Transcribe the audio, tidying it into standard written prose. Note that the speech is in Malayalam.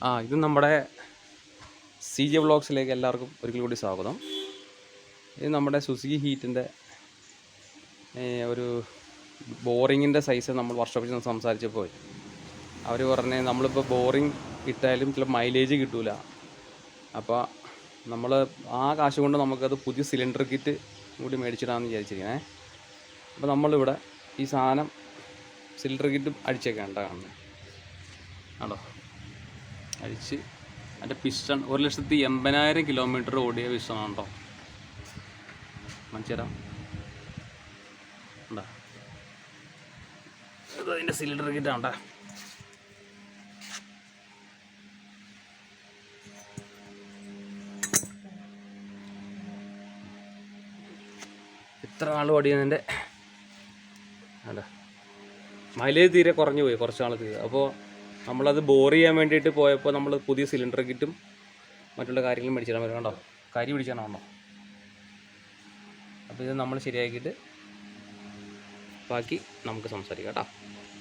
ഇത് നമ്മുടെ CJ വ്ളോഗ്സിലേക്ക് എല്ലാവർക്കും ഒരിക്കൽ കൂടി സ്വാഗതം. ഇത് നമ്മുടെ സുസുക്കി ഹീറ്റിൻ്റെ ഒരു ബോറിങ്ങിൻ്റെ സൈസ് നമ്മൾ വർക്ക്ഷോപ്പിൽ നിന്ന് സംസാരിച്ചപ്പോൾ അവർ പറഞ്ഞ് നമ്മളിപ്പോൾ ബോറിങ് ഇട്ടാലും ചില മൈലേജ് കിട്ടില്ല. അപ്പോൾ നമ്മൾ ആ കാശ് കൊണ്ട് നമുക്കത് പുതിയ സിലിണ്ടർ കിറ്റ് കൂടി മേടിച്ചിടാമെന്ന് വിചാരിച്ചിരിക്കണേ. അപ്പോൾ നമ്മളിവിടെ ഈ സാധനം സിലിണ്ടർ കിറ്റ് അടിച്ചേക്കേണ്ട കാണുന്നത് ആണോ, അടിച്ച് അതിൻ്റെ പിസ്റ്റൺ 1,80,000 കിലോമീറ്റർ ഓടിയ പിസ്റ്റണാണ് കേട്ടോ. മനസ്സിലാം ഉണ്ടോ, ഇത് അതിൻ്റെ സിലിണ്ടർ കിറ്റാണ്ട. ഇത്ര നാൾ ഓടിയതിൻ്റെ അല്ല, മൈലേജ് തീരെ കുറഞ്ഞു പോയി കുറച്ച് നാൾ തീരെ. അപ്പോൾ നമ്മളത് ബോർ ചെയ്യാൻ വേണ്ടിയിട്ട് പോയപ്പോൾ നമ്മൾ പുതിയ സിലിണ്ടർ കിറ്റും മറ്റുള്ള കാര്യങ്ങളും മേടിച്ചിടാൻ പറ്റും. കണ്ടോ, കരി പിടിച്ചാണോ. അപ്പോൾ ഇത് നമ്മൾ ശരിയാക്കിയിട്ട് ബാക്കി നമുക്ക് സംസാരിക്കാം കേട്ടോ.